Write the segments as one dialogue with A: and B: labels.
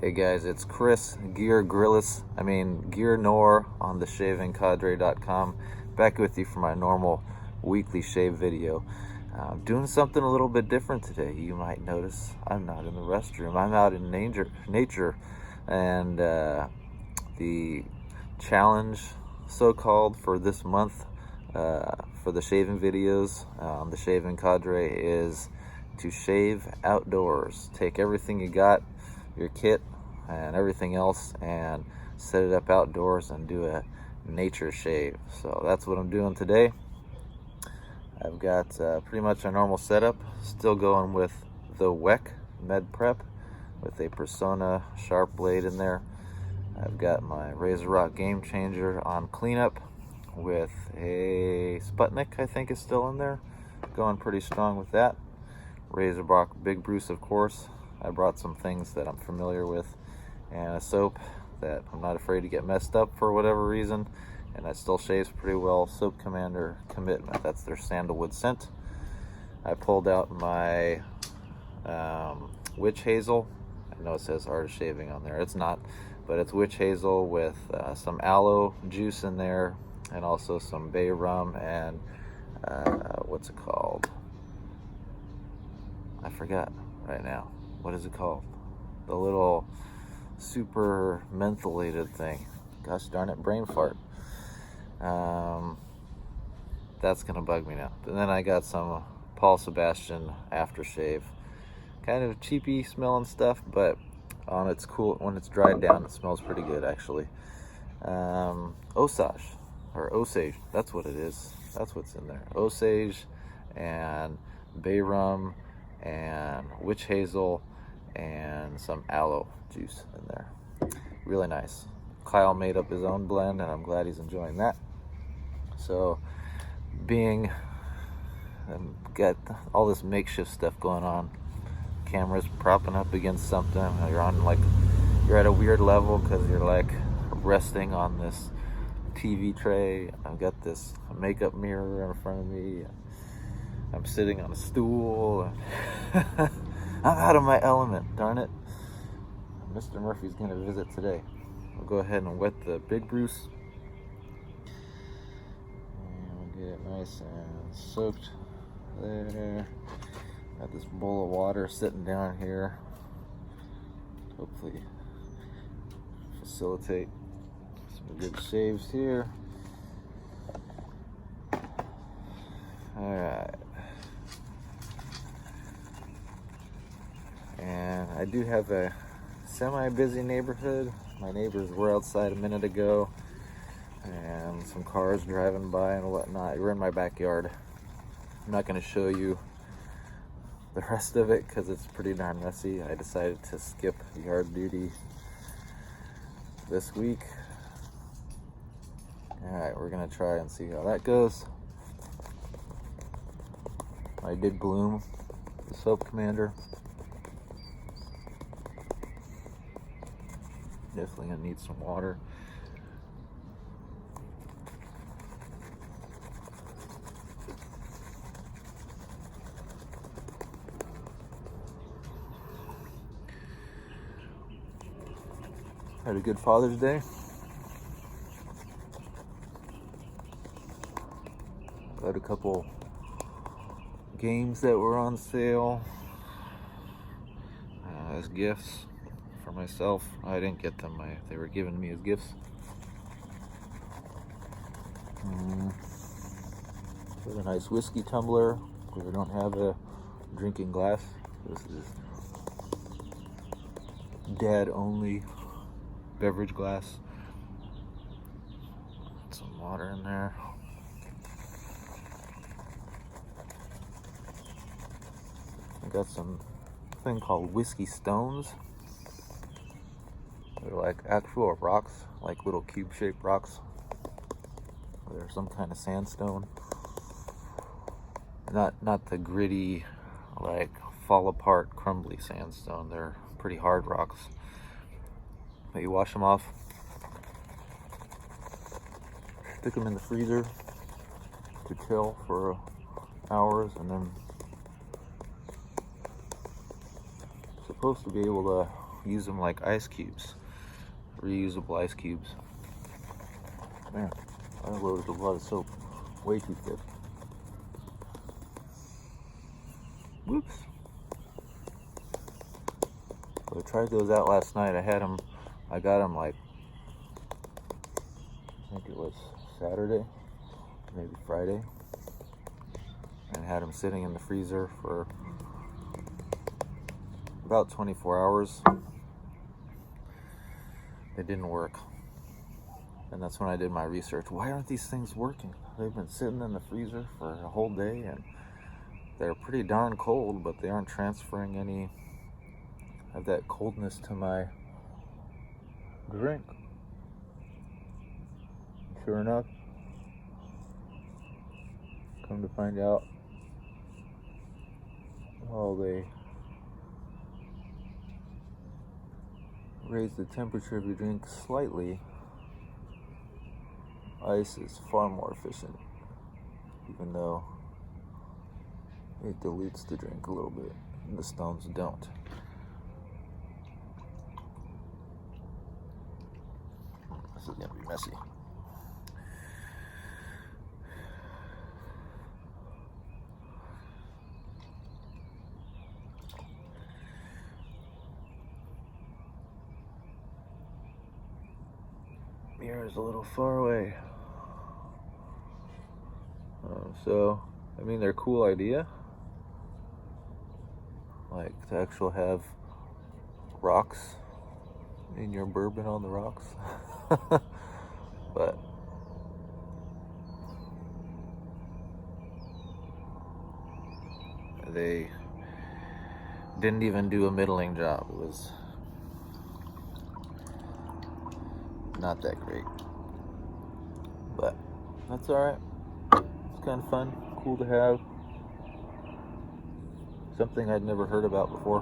A: Hey guys, it's Chris, GearNoir on the shavingcadre.com, back with you for my normal weekly shave video. Doing something a little bit different today. You might notice I'm not in the restroom. I'm out in nature, and the challenge, so-called, for this month for the shaving videos on the Shaving Cadre is to shave outdoors. Take everything you got, your kit and everything else, and set it up outdoors and do a nature shave. So that's what I'm doing today. I've got pretty much a normal setup, still going with the Weck Med Prep with a Personna sharp blade in there. I've got my Razor Rock Game Changer on cleanup with a Sputnik, I think, is still in there. Going pretty strong with that. Razor Rock Big Bruce, of course. I brought some things that I'm familiar with, and a soap that I'm not afraid to get messed up for whatever reason, and that still shaves pretty well. Soap Commander Commitment, that's their sandalwood scent. I pulled out my witch hazel. I know it says art of shaving on there, it's not, but it's witch hazel with some aloe juice in there, and also some bay rum and what's it called? I forgot right now. What is it called? The little super mentholated thing. Gosh darn it, brain fart. That's gonna bug me now. And then I got some Paul Sebastian aftershave. Kind of cheapy smelling stuff, but it's cool when it's dried down. It smells pretty good, actually. Osage, or Osage, that's what it is. That's what's in there. Osage and bay rum and witch hazel and some aloe juice in there. Really nice. Kyle made up his own blend, and I'm glad he's enjoying that. So, got all this makeshift stuff going on. Camera's propping up against something. You're at a weird level because you're like resting on this TV tray. I've got this makeup mirror in front of me. I'm sitting on a stool. I'm out of my element, darn it. Mr. Murphy's gonna visit today. I'll go ahead and wet the Big Bruce. And we'll get it nice and soaked there. Got this bowl of water sitting down here. Hopefully facilitate some good shaves here. Alright. And I do have a semi-busy neighborhood. My neighbors were outside a minute ago, and some cars driving by and whatnot. We're in my backyard. I'm not going to show you the rest of it because it's pretty darn messy. I decided to skip yard duty this week. Alright, we're going to try and see how that goes. I did bloom the Soap Commander. Definitely gonna need some water. Had a good Father's Day. Got a couple games that were on sale as gifts for myself. I didn't get them, they were given to me as gifts. With a nice whiskey tumbler, because I don't have a drinking glass. This is dad only beverage glass. Some water in there. I got some thing called whiskey stones. They're like actual rocks, like little cube-shaped rocks. They're some kind of sandstone. Not the gritty, like fall apart, crumbly sandstone. They're pretty hard rocks. But you wash them off, stick them in the freezer to chill for hours, and then supposed to be able to use them like ice cubes, reusable ice cubes. Man, I loaded a lot of soap, way too thick. Whoops. So I tried those out last night. I got them like, I think it was Saturday, maybe Friday, and had them sitting in the freezer for about 24 hours. They didn't work. And that's when I did my research. Why aren't these things working? They've been sitting in the freezer for a whole day and they're pretty darn cold, but they aren't transferring any of that coldness to my drink. Sure enough, come to find out, well, they raise the temperature of your drink slightly. Ice is far more efficient, even though it dilutes the drink a little bit, and the stones don't. This is gonna be messy. Mirror's a little far away. So, I mean, they're a cool idea. Like to actually have rocks in your bourbon on the rocks. But they didn't even do a middling job. It was not that great, but that's all right. It's kind of fun, cool to have. Something I'd never heard about before.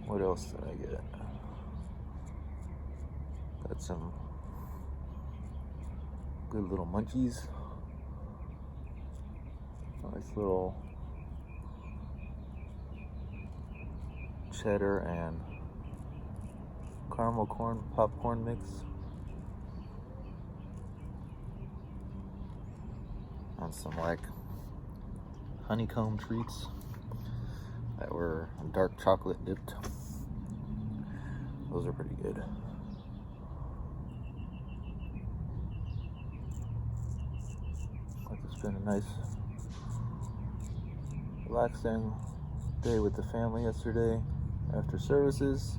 A: What else did I get? Got some good little munchies. Nice little cheddar and caramel corn popcorn mix. And some like honeycomb treats that were dark chocolate dipped. Those are pretty good. It's been a nice, relaxing day with the family yesterday after services.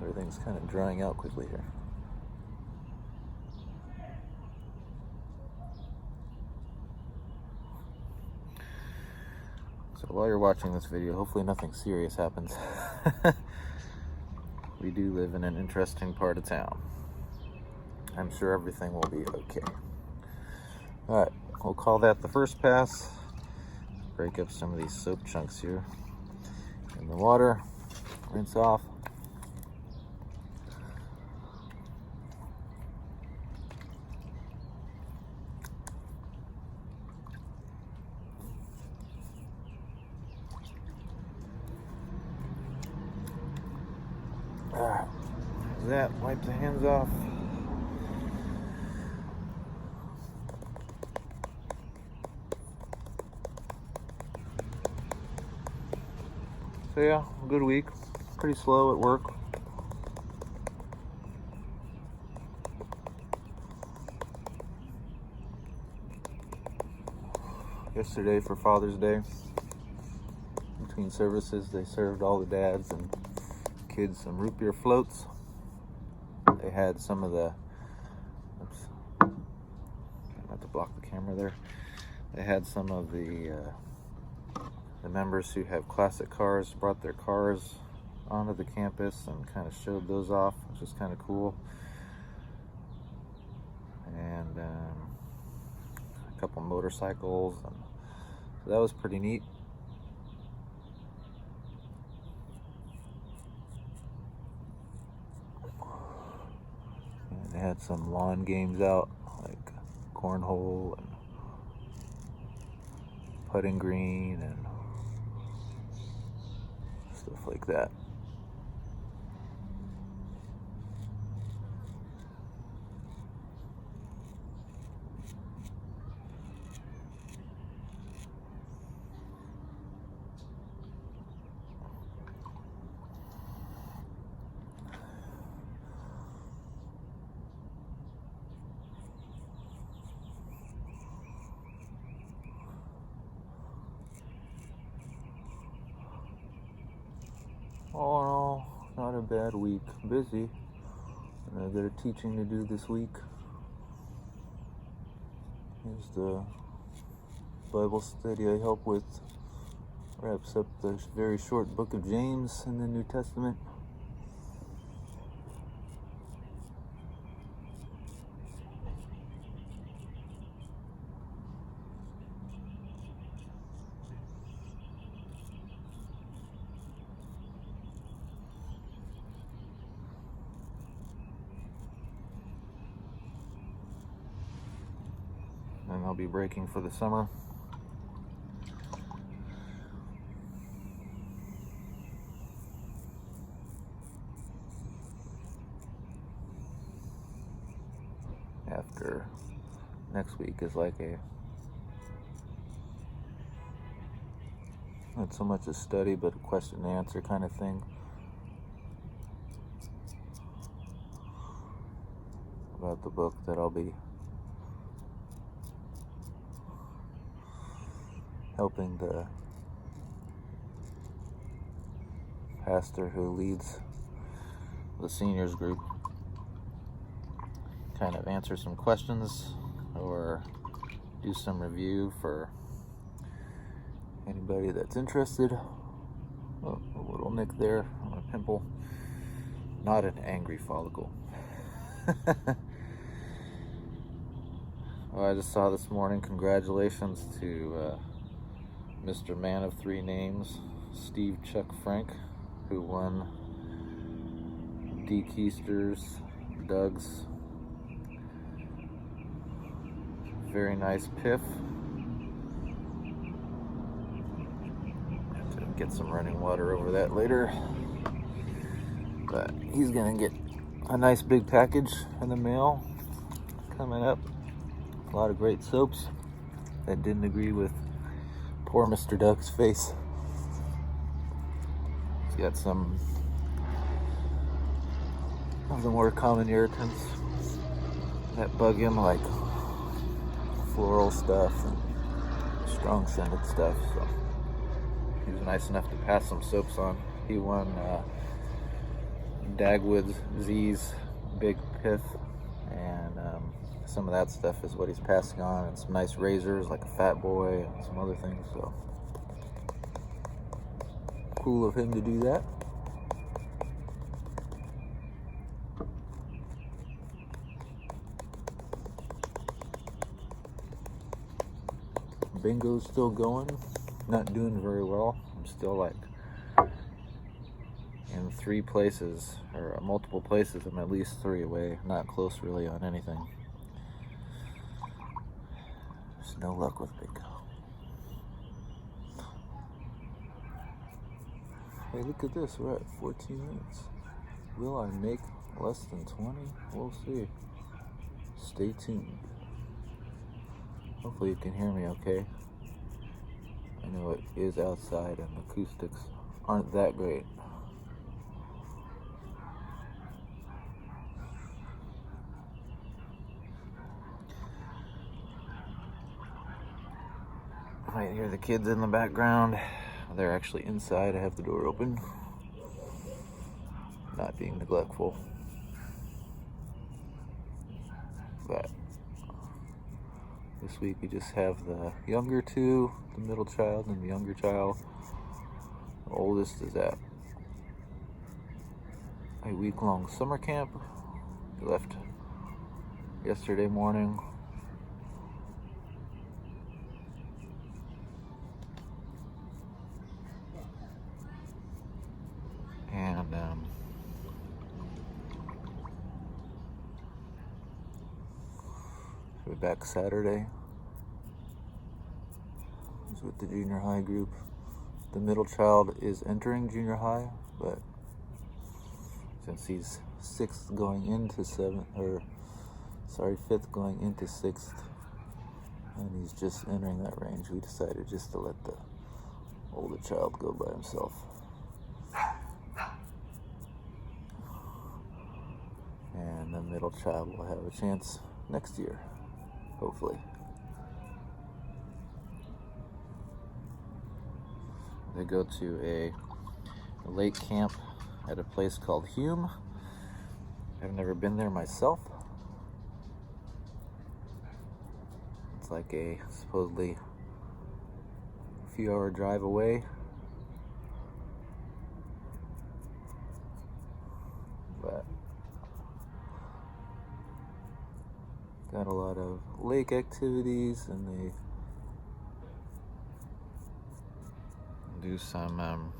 A: Everything's kind of drying out quickly here. So while you're watching this video, hopefully nothing serious happens. We do live in an interesting part of town. I'm sure everything will be okay. All right, we'll call that the first pass. Break up some of these soap chunks here in the water, rinse off. Alright, that, wipe the hands off. So yeah, good week. Pretty slow at work. Yesterday for Father's Day, between services, they served all the dads and kids some root beer floats. They had some of the, oops, not to block the camera there. They had some of the members who have classic cars brought their cars onto the campus and kind of showed those off, which is kind of cool. And a couple motorcycles and So that was pretty neat. And they had some lawn games out, like cornhole and putting green and stuff like that. Oh no, not a bad week. Busy. And I got a teaching to do this week. Here's the Bible study I help with. Wraps up the very short book of James in the New Testament. And I'll be breaking for the summer. After next week is like not so much a study, but a question and answer kind of thing. About the book that I'll be helping the pastor who leads the seniors group kind of answer some questions or do some review for anybody that's interested. Oh, a little nick there on a pimple. Not an angry follicle. Well, I just saw this morning, congratulations to Mr. Man of Three Names, Steve Chuck Frank, who won D. Keister's, Doug's very nice piff. Have to get some running water over that later. But he's gonna get a nice big package in the mail coming up. A lot of great soaps that didn't agree with poor Mr. Doug's face. He's got some of the more common irritants that bug him, like floral stuff and strong scented stuff. So he was nice enough to pass some soaps on. He won Dagwood Z's big pith, and some of that stuff is what he's passing on, and some nice razors like a Fat Boy and some other things. So cool of him to do that. Bingo's still going, not doing very well. I'm still like in 3 places, or multiple places. I'm at least 3 away, not close really on anything. There's no luck with bingo. Hey, look at this, we're at 14 minutes. Will I make less than 20? We'll see. Stay tuned. Hopefully you can hear me okay. I know it is outside and the acoustics aren't that great. I might hear the kids in the background. They're actually inside. I have the door open. Not being neglectful. But this week we just have the younger 2, the middle child and the younger child. The oldest is at a week-long summer camp. He left yesterday morning. We're back Saturday. It's with the junior high group. The middle child is entering junior high, but since he's fifth going into sixth, and he's just entering that range, we decided just to let the older child go by himself. And the middle child will have a chance next year, hopefully. They go to a lake camp at a place called Hume. I've never been there myself. It's like a supposedly few-hour drive away. But got a lot of lake activities, and they do some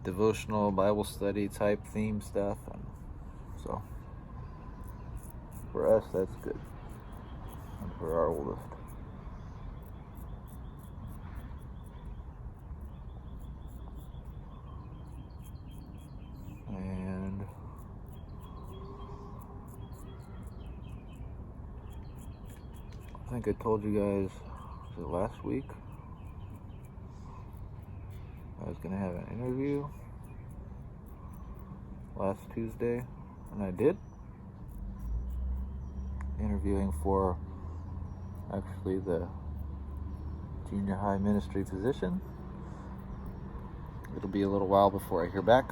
A: devotional Bible study type theme stuff, and so for us that's good, and for our oldest. And I think I told you guys, was it last week? I was gonna have an interview last Tuesday, and I did. Interviewing for actually the junior high ministry position. It'll be a little while before I hear back.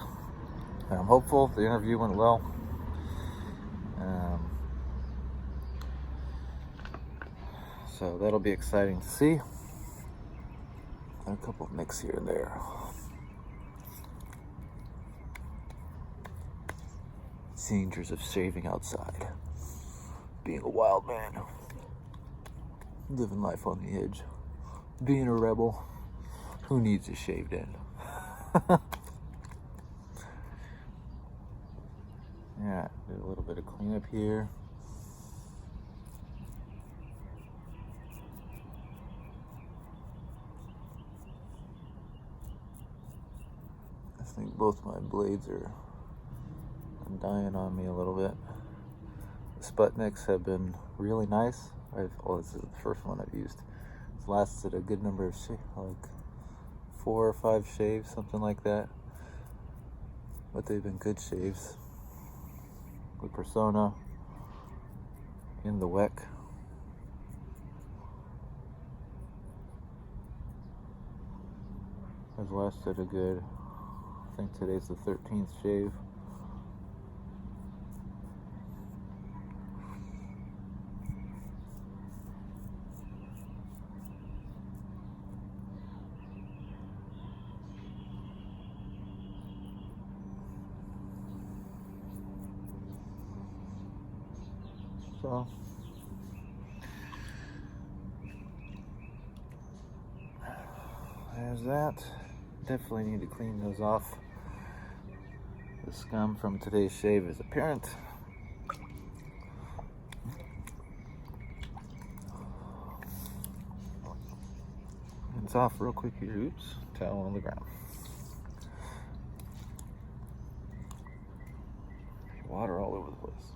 A: And I'm hopeful the interview went well. So that'll be exciting to see. And a couple of nicks here and there. Dangers of shaving outside. Being a wild man. Living life on the edge. Being a rebel. Who needs a shaved end? Yeah, did a little bit of cleanup here. I think both my blades are dying on me a little bit. The Sputniks have been really nice. This is the first one I've used. It's lasted a good number of like 4 or 5 shaves, something like that. But they've been good shaves. The Personna in the Weck. Has lasted a good, I think today's the 13th shave. So there's that. Definitely need to clean those off. The scum from today's shave is apparent. It's off real quick here. Oops, towel on the ground. Water all over the place.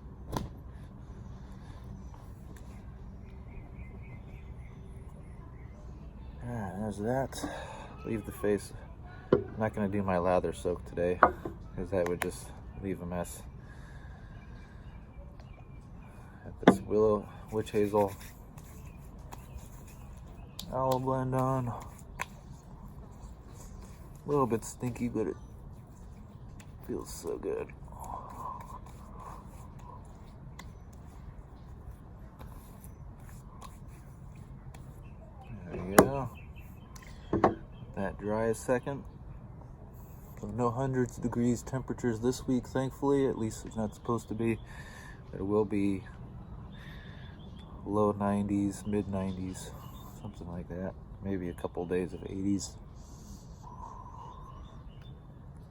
A: Alright, there's that. Leave the face. I'm not going to do my lather soak today, because that would just leave a mess. Got this witch hazel aloe blend on. A little bit stinky, but it feels so good. There you go. Let that dry a second. So no hundreds of degrees temperatures this week, thankfully. At least it's not supposed to be. It will be low 90s, mid 90s, something like that. Maybe a couple days of 80s.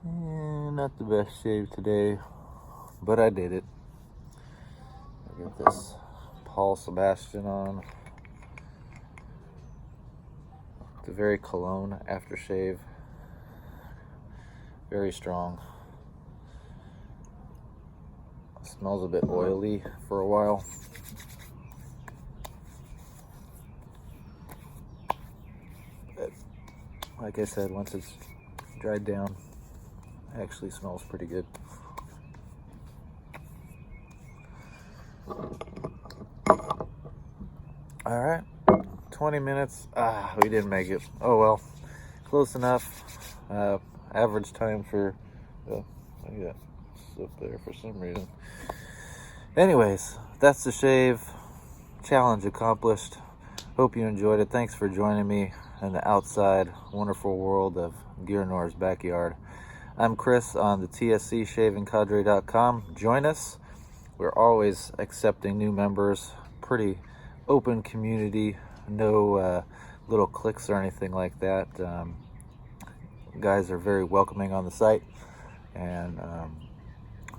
A: And not the best shave today, but I did it. I got this Paul Sebastian on. It's a very cologne aftershave. Very strong. Smells a bit oily for a while. But like I said, once it's dried down, it actually smells pretty good. All right, 20 minutes. We didn't make it. Oh well, close enough. Average time for, I got slip there for some reason. Anyways, that's the shave. Challenge accomplished. Hope you enjoyed it. Thanks for joining me in the outside wonderful world of GearNoir's backyard. I'm Chris on the TSC shavingcadre.com. Join us. We're always accepting new members. Pretty open community. No little cliques or anything like that. Guys are very welcoming on the site, and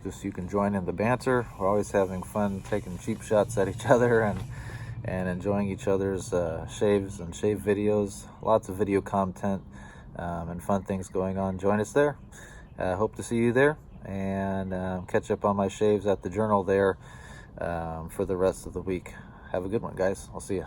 A: just you can join in the banter. We're always having fun taking cheap shots at each other and enjoying each other's shaves and shave videos. Lots of video content and fun things going on. Join us there. Hope to see you there, and catch up on my shaves at the journal there for the rest of the week. Have a good one, guys. I'll see you.